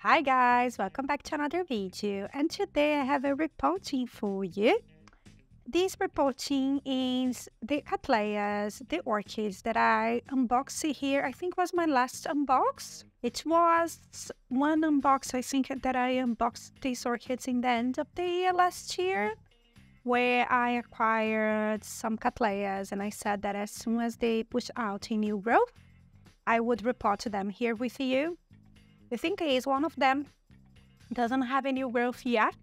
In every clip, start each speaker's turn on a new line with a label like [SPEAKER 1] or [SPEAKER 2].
[SPEAKER 1] Hi guys, welcome back to another video, and today I have a repotting for you. This repotting is the Cattleyas, the orchids that I unboxed here. I think was my last unbox. It was one unbox, I think, that I unboxed these orchids in the end of the year last year, where I acquired some Cattleyas, and I said that as soon as they push out a new growth, I would repot them here with you. The thing is, one of them doesn't have any growth yet,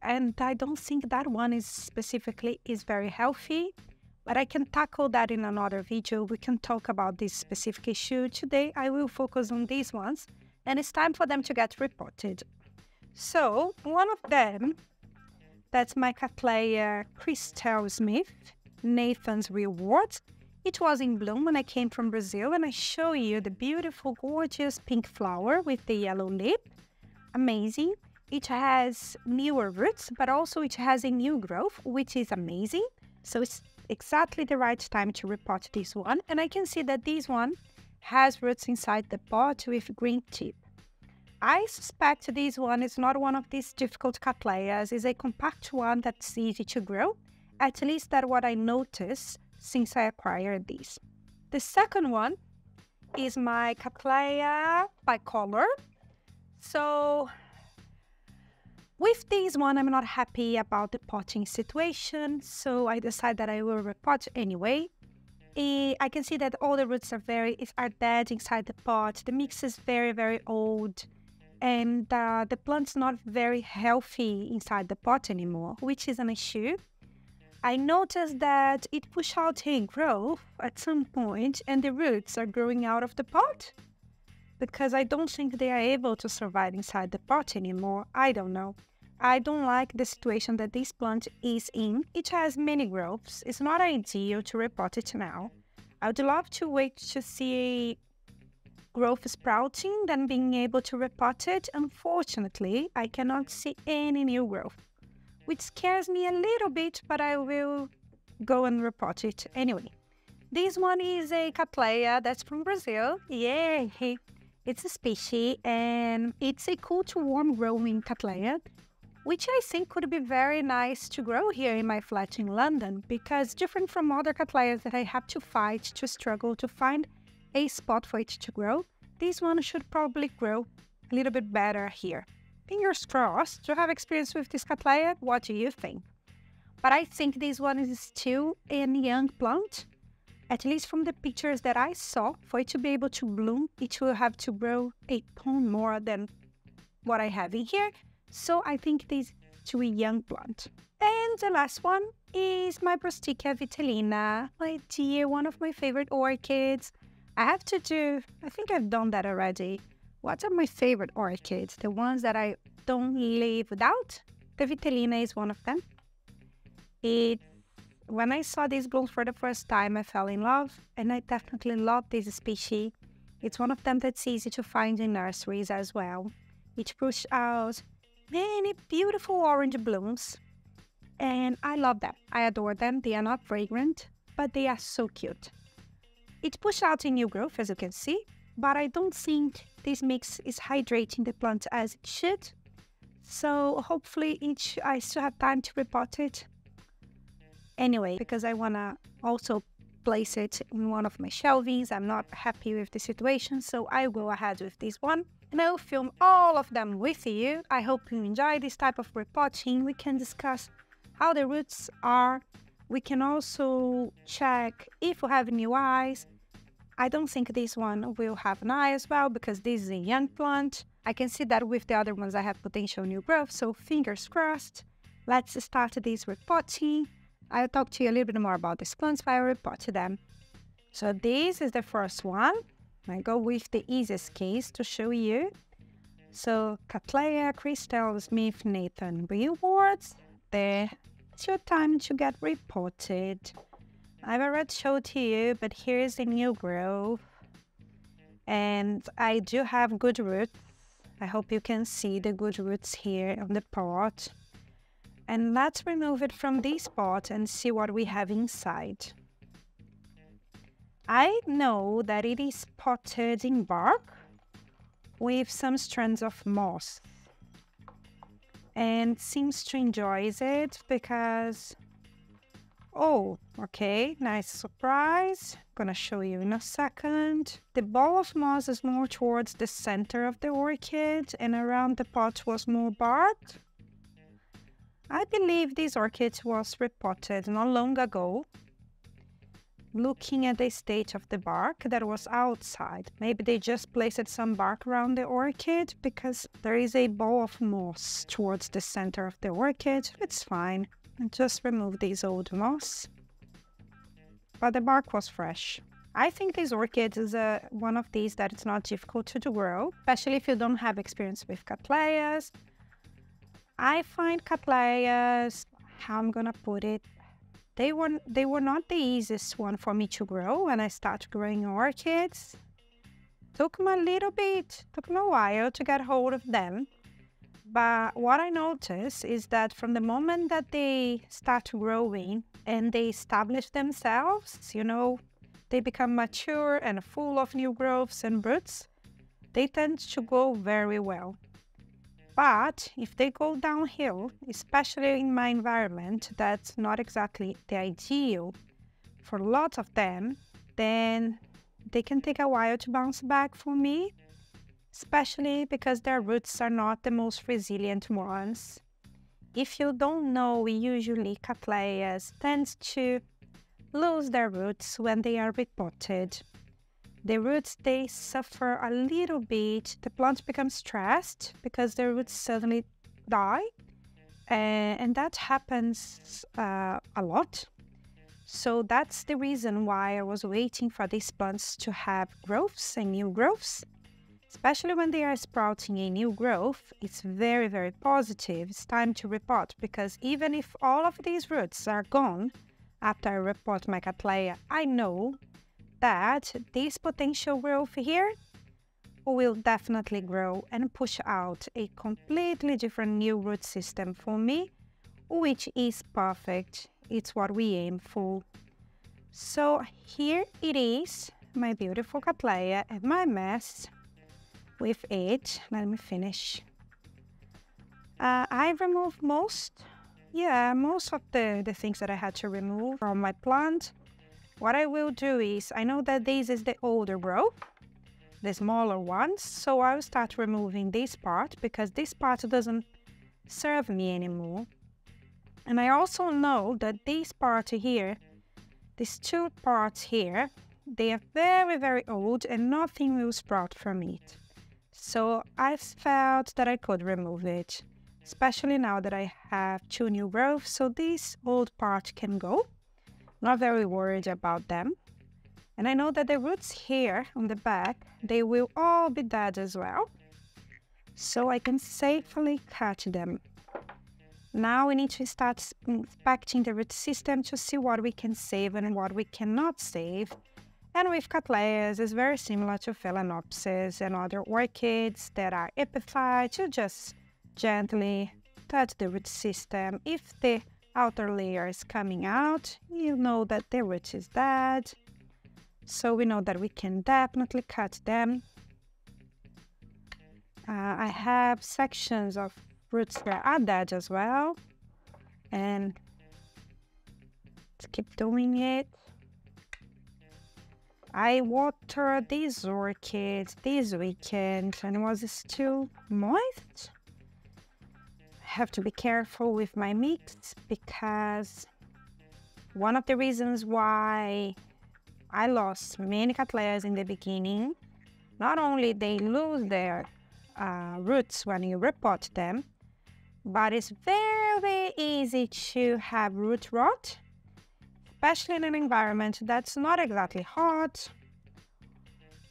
[SPEAKER 1] and I don't think that one is very healthy, but I can tackle that in another video. We can talk about this specific issue. Today I will focus on these ones, and it's time for them to get repotted. So one of them, that's my Cattleya Christelle Smith, Nathan's Reward. It was in bloom when I came from Brazil, and I show you the beautiful, gorgeous pink flower with the yellow lip. Amazing. It has newer roots, but also it has a new growth, which is amazing. So it's exactly the right time to repot this one. And I can see that this one has roots inside the pot with green tip. I suspect this one is not one of these difficult Cattleyas. It's a compact one that's easy to grow. At least that's what I noticed since I acquired these. The second one is my Cattleya bicolor. So with this one, I'm not happy about the potting situation, so I decided that I will repot anyway. I can see that all the roots are dead inside the pot. The mix is very old, and the plant's not very healthy inside the pot anymore, which is an issue. I noticed that it pushed out a growth at some point, and the roots are growing out of the pot because I don't think they are able to survive inside the pot anymore. I don't know. I don't like the situation that this plant is in. It has many growths. It's not ideal to repot it now. I would love to wait to see growth sprouting, then being able to repot it. Unfortunately, I cannot see any new growth, which scares me a little bit, but I will go and repot it anyway. This one is a Cattleya that's from Brazil. Yay! It's a species, and it's a cool to warm growing Cattleya, which I think could be very nice to grow here in my flat in London, because different from other Cattleyas that I have to fight to struggle to find a spot for it to grow, this one should probably grow a little bit better here. Fingers crossed. To have experience with this Cattleya, what do you think? But I think this one is still a young plant. At least from the pictures that I saw, for it to be able to bloom, it will have to grow a ton more than what I have in here. So I think this is still a young plant. And the last one is my Prostechea vitellina. My dear, one of my favorite orchids. I think I've done that already. What are my favorite orchids? The ones that I don't live without? The vitellina is one of them. When I saw this bloom for the first time, I fell in love, and I definitely love this species. It's one of them that's easy to find in nurseries as well. It pushes out many beautiful orange blooms, and I love them. I adore them. They are not fragrant, but they are so cute. It pushes out a new growth, as you can see, but I don't think this mix is hydrating the plant as it should. So hopefully I still have time to repot it anyway, because I want to also place it in one of my shelvings. I'm not happy with the situation, so I go ahead with this one, and I'll film all of them with you. I hope you enjoy this type of repotting. We can discuss how the roots are. We can also check if we have new eyes. I don't think this one will have an eye as well, because this is a young plant. I can see that with the other ones I have potential new growth, so fingers crossed. Let's start this repotting. I'll talk to you a little bit more about these plants while I repot them. So this is the first one. I go with the easiest case to show you. So Cattleya Christelle Smith Nathan Rewards. There, it's your time to get repotted. I've already showed to you, but here is the new growth. And I do have good roots. I hope you can see the good roots here on the pot. And let's remove it from this pot and see what we have inside. I know that it is potted in bark, with some strands of moss. And seems to enjoy it because, oh, okay, nice surprise. Gonna show you in a second. The ball of moss is more towards the center of the orchid, and around the pot was more bark. I believe this orchid was repotted not long ago. Looking at the state of the bark that was outside, maybe they just placed some bark around the orchid because there is a ball of moss towards the center of the orchid. It's fine. And just remove this old moss. But the bark was fresh. I think this orchid is one of these that it's not difficult to grow, especially if you don't have experience with Cattleyas. I find Cattleyas, how I'm gonna put it, they were not the easiest one for me to grow when I started growing orchids. Took me a while to get hold of them. But what I noticed is that from the moment that they start growing and they establish themselves, you know, they become mature and full of new growths and roots, they tend to go very well. But if they go downhill, especially in my environment, that's not exactly the ideal for lots of them, then they can take a while to bounce back for me, especially because their roots are not the most resilient ones. If you don't know, usually Cattleyas tend to lose their roots when they are repotted. The roots, they suffer a little bit. The plant becomes stressed because the roots suddenly die. And that happens a lot. So that's the reason why I was waiting for these plants to have growths and new growths. Especially when they are sprouting a new growth, it's very, very positive. It's time to repot because even if all of these roots are gone after I repot my Cattleya, I know that this potential growth here will definitely grow and push out a completely different new root system for me, which is perfect. It's what we aim for. So here it is, my beautiful Cattleya and my mess with it. Let me finish. I removed most of the things that I had to remove from my plant. What I will do is, I know that this is the older growth, the smaller ones, so I will start removing this part because this part doesn't serve me anymore. And I also know that this part here, these two parts here, they are very, very old and nothing will sprout from it. So I felt that I could remove it, especially now that I have two new growths, so this old part can go. Not very worried about them. And I know that the roots here on the back, they will all be dead as well. So I can safely cut them. Now we need to start inspecting the root system to see what we can save and what we cannot save. And with Cattleyas, it's very similar to Phalaenopsis and other orchids that are epiphytes. You just gently touch the root system. If the outer layer is coming out, you know that the root is dead. So we know that we can definitely cut them. I have sections of roots that are dead as well. And let's keep doing it. I watered these orchids this weekend and it was still moist. Have to be careful with my mix because one of the reasons why I lost many Cattleyas in the beginning, not only they lose their roots when you repot them, but it's very easy to have root rot, especially in an environment that's not exactly hot,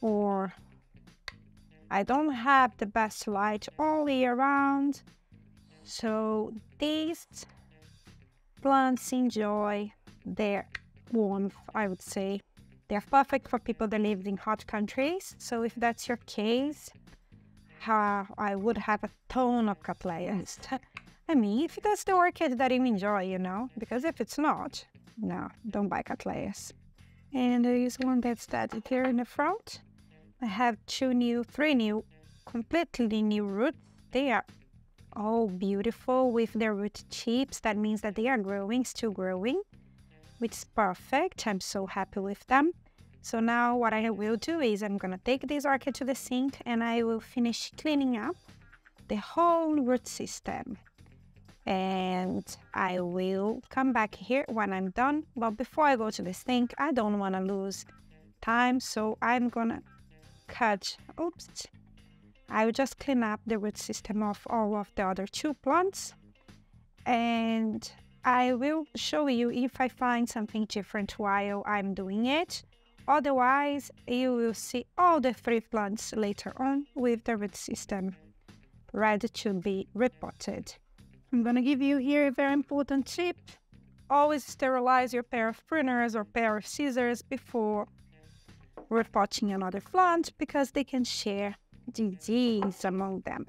[SPEAKER 1] or I don't have the best light all year round. So these plants enjoy their warmth, I would say. They're perfect for people that live in hot countries. So if that's your case, I would have a ton of Cattleyas. I mean, if that's the orchid that you enjoy, you know, because if it's not, no, don't buy Cattleyas. And there is one that's dead here in the front. I have three new completely new roots. They are all beautiful with their root tips. That means that they are growing, still growing, which is perfect. I'm so happy with them. So now what I will do is I'm gonna take this orchid to the sink and I will finish cleaning up the whole root system. And I will come back here when I'm done. But before I go to the sink, I don't want to lose time, so I'm gonna cut, oops, I will just clean up the root system of all of the other 2 plants, and I will show you if I find something different while I'm doing it. Otherwise, you will see all the 3 plants later on with the root system ready to be repotted. I'm going to give you here a very important tip. Always sterilize your pair of pruners or pair of scissors before repotting another plant because they can share disease among them.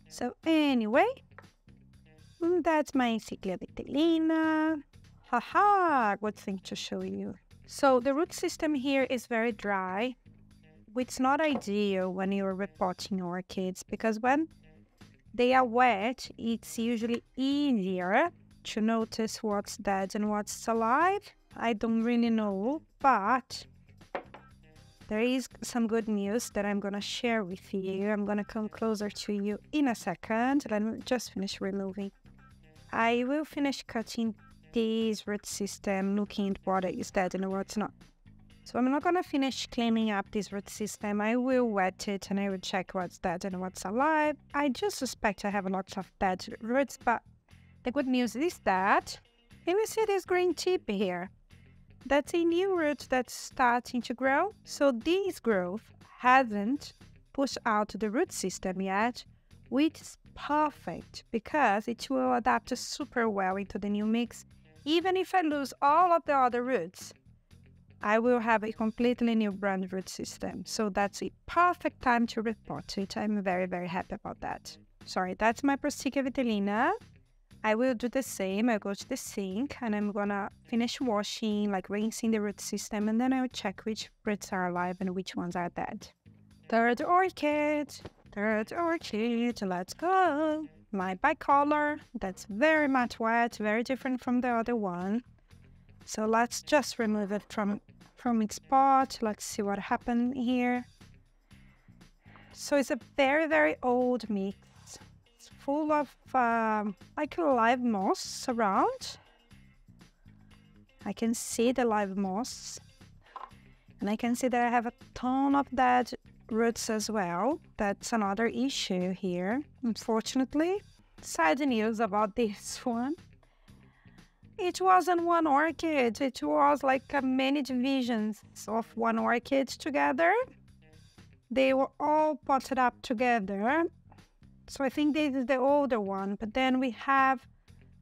[SPEAKER 1] So anyway, that's my Encyclia vitellina. Haha, good thing to show you. So the root system here is very dry, which is not ideal when you're repotting orchids because when they are wet, it's usually easier to notice what's dead and what's alive. I don't really know, but there is some good news that I'm going to share with you. I'm going to come closer to you in a second. Let me just finish removing. I will finish cutting this root system, looking at what is dead and what's not. So I'm not going to finish cleaning up this root system. I will wet it and I will check what's dead and what's alive. I just suspect I have lots of dead roots, but the good news is that, can you see this green tip here? That's a new root that's starting to grow. So this growth hasn't pushed out the root system yet, which is perfect because it will adapt super well into the new mix. Even if I lose all of the other roots, I will have a completely new brand root system. So that's a perfect time to repot it. I'm very, very happy about that. Sorry, that's my Prostechea vitellina. I will do the same. I'll go to the sink and I'm gonna finish washing, like rinsing the root system, and then I will check which roots are alive and which ones are dead. Third orchid, let's go. My bicolor, that's very much wet, very different from the other one. So let's just remove it from its pot. Let's see what happened here. So it's a very, very old mix. It's full of like live moss around. I can see the live moss. And I can see that I have a ton of dead roots as well. That's another issue here, unfortunately. Sad news about this one. It wasn't one orchid, it was like many divisions of one orchid together. They were all potted up together. So I think this is the older one, but then we have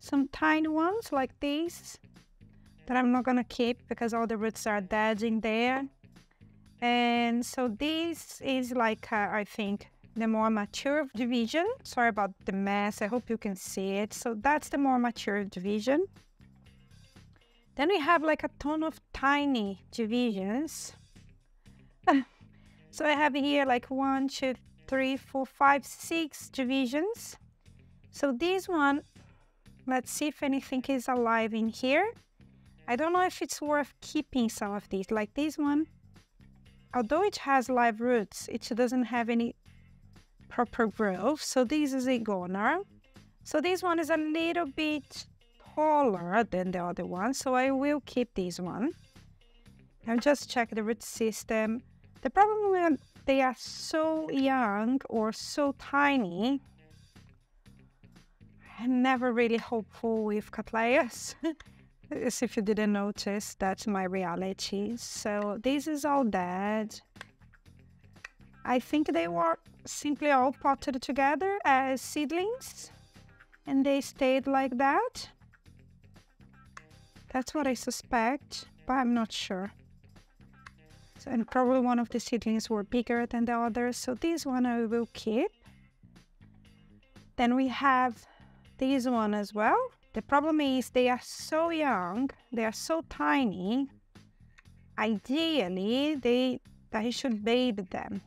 [SPEAKER 1] some tiny ones like these that I'm not gonna keep because all the roots are dead in there. And so this is like, I think, the more mature division. Sorry about the mess, I hope you can see it. So that's the more mature division. Then we have like a ton of tiny divisions. So I have here like 1, 2, 3, 4, 5, 6 divisions. So this one, let's see if anything is alive in here. I don't know if it's worth keeping some of these. Like this one, although it has live roots, it doesn't have any proper growth. So this is a goner. So this one is a little bit taller than the other one, so I will keep this one. I'll just check the root system. The problem when they are so young or so tiny, I'm never really hopeful with Cattleyas. As if you didn't notice, that's my reality. So this is all dead. I think they were simply all potted together as seedlings and they stayed like that. That's what I suspect, but I'm not sure. So, and probably one of the seedlings were bigger than the others, so this one I will keep. Then we have this one as well. The problem is they are so young, they are so tiny. Ideally, I should baby them.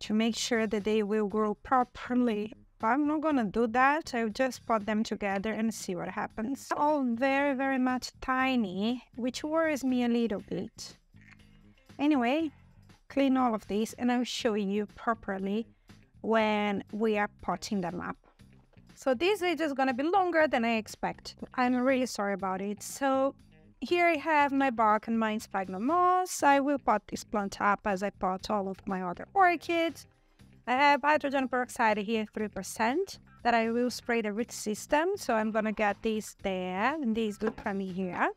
[SPEAKER 1] to make sure that they will grow properly. But I'm not gonna do that. I'll just pot them together and see what happens. All very, very much tiny, which worries me a little bit. Anyway, clean all of these and I'll show you properly when we are potting them up. So this is just gonna be longer than I expect. I'm really sorry about it. So here I have my bark and my sphagnum moss. I will pot this plant up as I pot all of my other orchids. I have hydrogen peroxide here, 3%, that I will spray the root system. So I'm gonna get this there, and this will come here.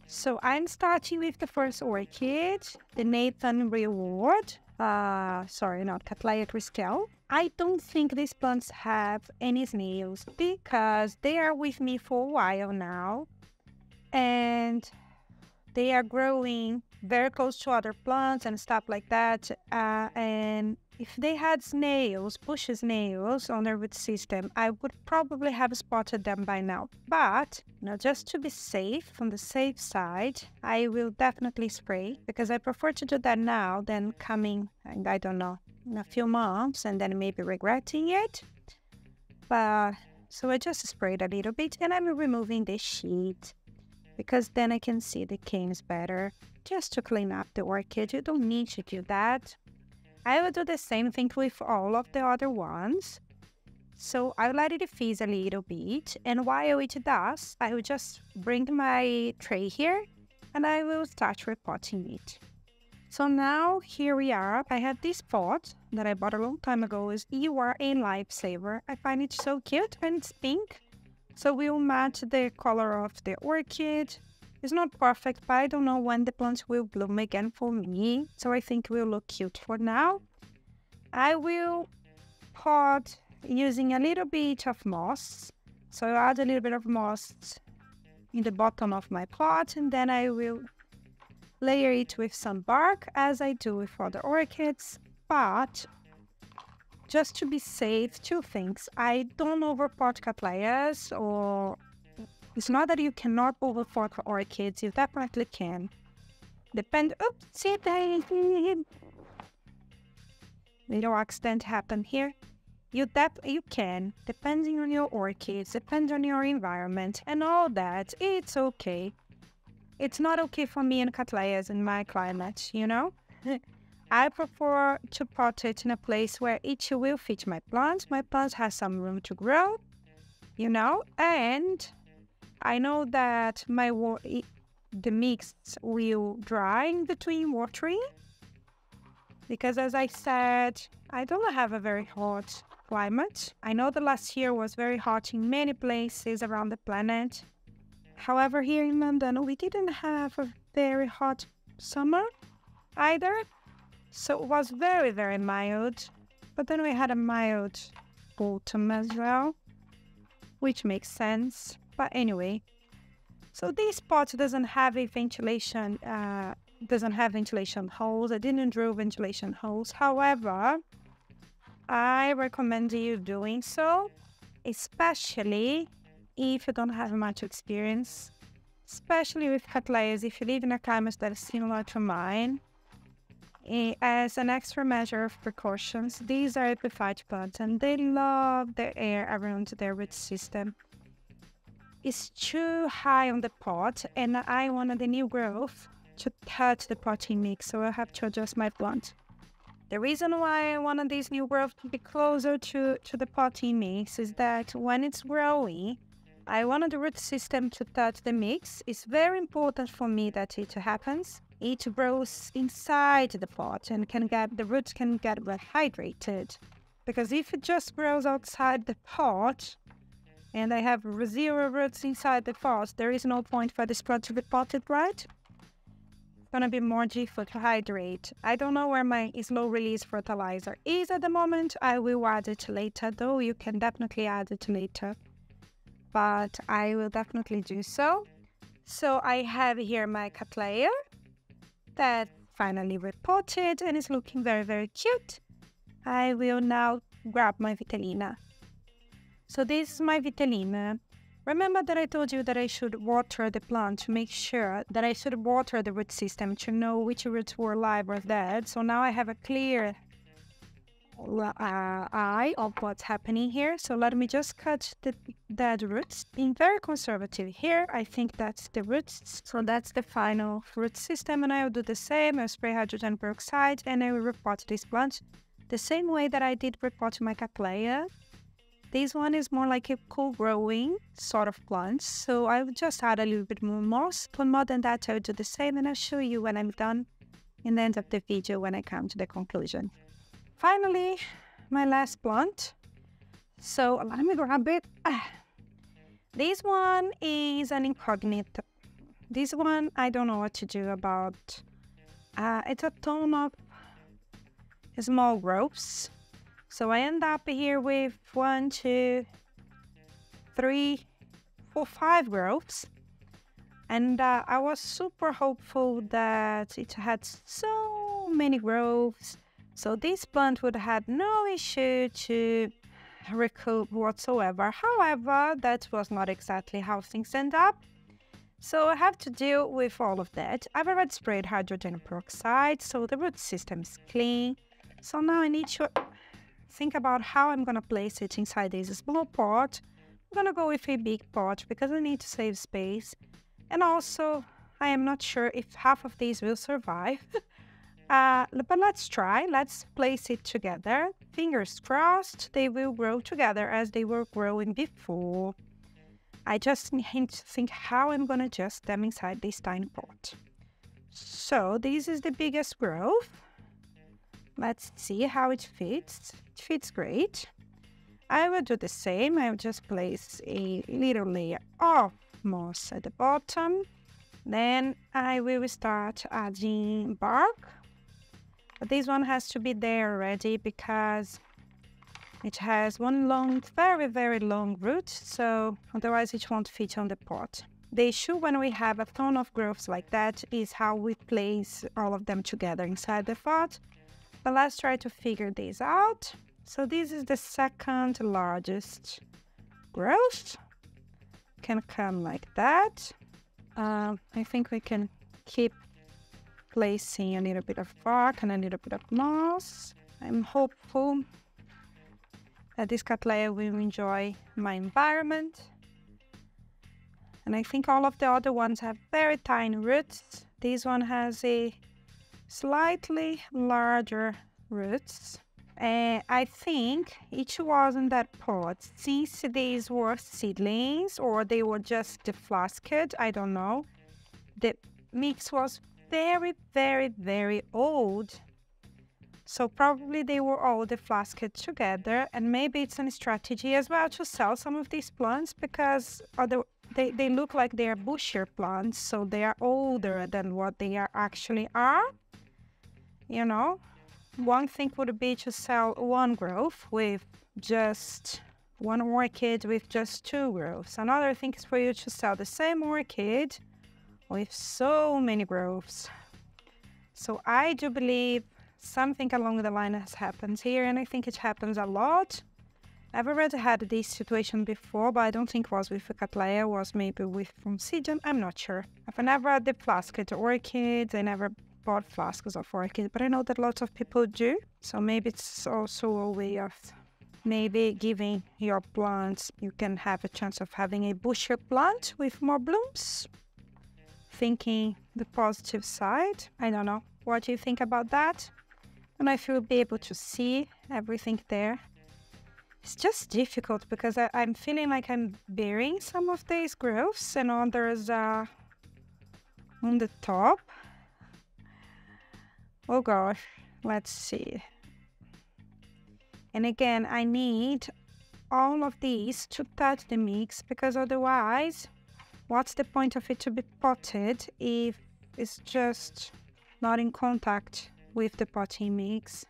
[SPEAKER 1] So I'm starting with the first orchid, the Nathan Reward. Sorry, not Cattleya Christelle. I don't think these plants have any snails because they are with me for a while now. And they are growing very close to other plants and stuff like that. And if they had snails, bush snails on their root system, I would probably have spotted them by now. But, just to be safe, on the safe side, I will definitely spray because I prefer to do that now than coming, and I don't know, in a few months and then maybe regretting it. But, so I just sprayed a little bit and I'm removing the sheet, because then I can see the canes better, just to clean up the orchid. You don't need to do that. I will do the same thing with all of the other ones. So I'll let it fizz a little bit, and while it does, I will just bring my tray here, and I will start repotting it. So now, here we are. I have this pot that I bought a long time ago. You are a lifesaver. I find it so cute, and it's pink. So we'll match the color of the orchid. It's not perfect, but I don't know when the plants will bloom again for me. So I think it will look cute for now. I will pot using a little bit of moss. So I'll add a little bit of moss in the bottom of my pot, and then I will layer it with some bark as I do with other orchids. But just to be safe, two things. I don't overpot Cattleyas, or it's not that you cannot overpot orchids, you definitely can. Oops, see that little accident happened here. You can, depending on your orchids, depends on your environment and all that. It's okay. It's not okay for me and Cattleyas in my climate, I prefer to pot it in a place where it will fit my plants. My plants have some room to grow, and I know that the mix will dry in between watering, because as I said, I don't have a very hot climate. I know the last year was very hot in many places around the planet. However, here in London, we didn't have a very hot summer either. So it was very, very mild. But then we had a mild autumn as well, which makes sense. But anyway, so this pot doesn't have a ventilation, holes. I didn't drill ventilation holes. However, I recommend you doing so, especially if you don't have much experience, especially with Cattleyas. If you live in a climate that is similar to mine, as an extra measure of precautions, these are epiphyte plants and they love the air around their root system. It's too high on the pot, and I wanted the new growth to touch the potting mix, so I have to adjust my plant. The reason why I wanted this new growth to be closer to the potting mix is that when it's growing, I wanted the root system to touch the mix. It's very important for me that it happens. It grows inside the pot and the roots can get hydrated. Because if it just grows outside the pot and I have 0 roots inside the pot, there is no point for this plant to be potted, right? It's gonna be more difficult to hydrate. I don't know where my slow release fertilizer is at the moment. I will add it later, though. You can definitely add it later, but I will definitely do so. So I have here my Cattleya that finally repotted and is looking very, very cute. I will now grab my vitellina. So this is my vitellina. Remember that I told you that I should water the plant to make sure that I should water the root system to know which roots were alive or dead. So now I have a clear eye of what's happening here. So let me just cut the dead roots. Being very conservative here, I think that's the roots. So that's the final root system, and I will do the same. I'll spray hydrogen peroxide and I will repot this plant the same way that I did repot my Cattleya. This one is more like a cool growing sort of plant, so I will just add a little bit more moss. But more than that, I will do the same, and I'll show you when I'm done in the end of the video when I come to the conclusion. Finally, my last plant. So let me grab it. This one is an incognito. This one, I don't know what to do about. It's a ton of small growths. So I end up here with 1, 2, 3, 4, 5 growths. And I was super hopeful that it had so many growths. So this plant would have had no issue to recoup whatsoever. However, that was not exactly how things end up. So I have to deal with all of that. I've already sprayed hydrogen peroxide, so the root system is clean. So now I need to think about how I'm going to place it inside this small pot. I'm going to go with a big pot because I need to save space. And also, I am not sure if half of these will survive. But let's try. Let's place it together. Fingers crossed, they will grow together as they were growing before. I just need to think how I'm going to adjust them inside this tiny pot. So this is the biggest growth. Let's see how it fits. It fits great. I will do the same. I will just place a little layer of moss at the bottom. Then I will start adding bark. But this one has to be there already because it has one long, very, very long root, so otherwise it won't fit on the pot. The issue when we have a ton of growths like that is how we place all of them together inside the pot. But let's try to figure this out. So this is the second largest growth. Can come like that. I think we can keep placing a little bit of bark and a little bit of moss. I'm hopeful that this Cattleya will enjoy my environment. And I think all of the other ones have very tiny roots. This one has a slightly larger roots. I think it was in that pot, since these were seedlings or they were just deflasked, I don't know. The mix was very, very, very old. So probably they were all deflasked together, and maybe it's a strategy as well to sell some of these plants because they look like they are bushier plants, so they are older than what they actually are. You know, one thing would be to sell one growth with just one orchid with just 2 growths. Another thing is for you to sell the same orchid with so many growths. So I do believe something along the line has happened here, and I think it happens a lot. I've already had this situation before, but I don't think it was with a Cattleya, it was maybe with Phomicidium, I'm not sure. I've never deflasked orchids, I never bought flasks of orchids, but I know that lots of people do. So maybe it's also a way of maybe giving your plants, you can have a chance of having a bushier plant with more blooms. Thinking the positive side. I don't know. What do you think about that? And if you'll be able to see everything there. It's just difficult because I'm feeling like I'm burying some of these growths and others are on the top. Oh gosh, let's see. And again, I need all of these to touch the mix because otherwise, what's the point of it to be potted if it's just not in contact with the potting mix?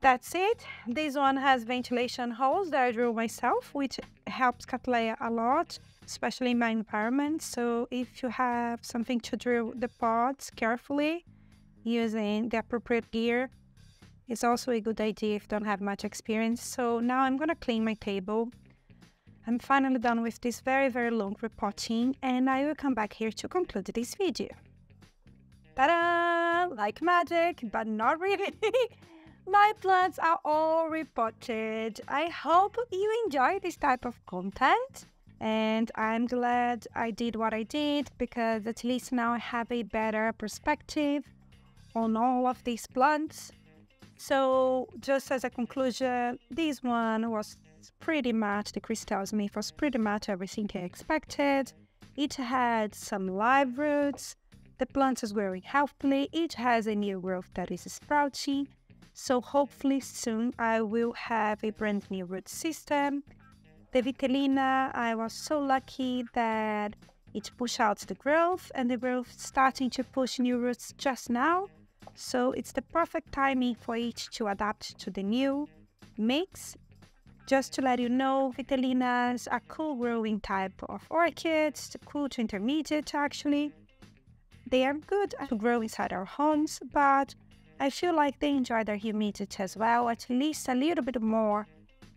[SPEAKER 1] That's it. This one has ventilation holes that I drew myself, which helps Cattleya a lot, especially in my environment. So if you have something to drill the pots carefully using the appropriate gear, it's also a good idea if you don't have much experience. So now I'm going to clean my table. I'm finally done with this very, very long repotting, and I will come back here to conclude this video. Ta-da! Like magic, but not really. my plants are all repotted. I hope you enjoy this type of content. And I'm glad I did what I did because at least now I have a better perspective on all of these plants. So just as a conclusion, this one was pretty much, the Christelle Smith was pretty much everything I expected. It had some live roots. The plant is growing healthily. It has a new growth that is sprouting. So hopefully soon I will have a brand new root system. The vitellina, I was so lucky that it pushed out the growth, and the growth starting to push new roots just now. So it's the perfect timing for it to adapt to the new mix. Just to let you know, vitellinas are cool growing type of orchids, cool to intermediate actually. They are good to grow inside our homes, but I feel like they enjoy their humidity as well, at least a little bit more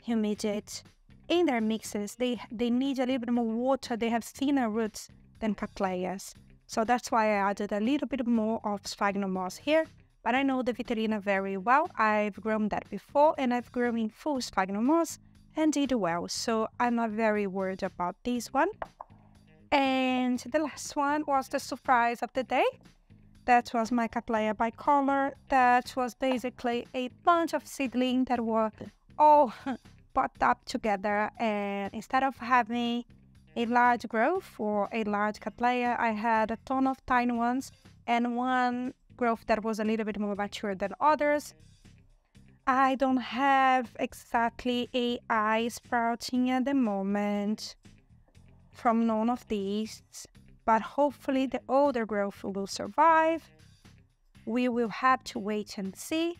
[SPEAKER 1] humidity in their mixes. They need a little bit more water. They have thinner roots than Cattleyas. So that's why I added a little bit more of Sphagnum moss here. But I know the vitellina very well. I've grown that before, and I've grown in full Sphagnum moss and did well. So I'm not very worried about this one. And the last one was the surprise of the day. That was my Cattleya bicolor. That was basically a bunch of seedlings that were all popped up together, and instead of having a large growth or a large Cattleya, I had a ton of tiny ones and one growth that was a little bit more mature than others. I don't have exactly a eye sprouting at the moment from none of these, but hopefully the older growth will survive. We will have to wait and see.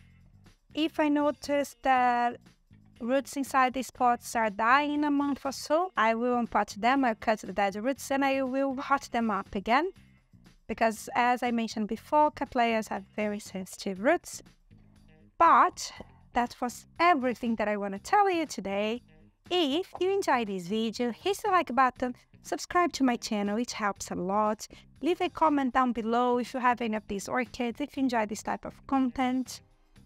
[SPEAKER 1] If I notice that roots inside these pots are dying in a month or so, I will unpot them, I'll cut the dead roots, and I will hot them up again. Because as I mentioned before, Cattleyas have very sensitive roots. But that was everything that I want to tell you today. If you enjoyed this video, hit the like button, subscribe to my channel, it helps a lot. Leave a comment down below if you have any of these orchids, if you enjoy this type of content.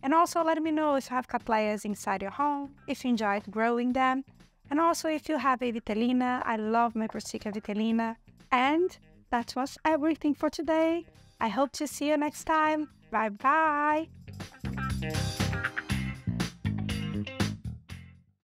[SPEAKER 1] And also let me know if you have Cattleyas inside your home, if you enjoyed growing them. And also if you have a vitellina. I love my Prostechea vitellina. And that was everything for today. I hope to see you next time. Bye bye.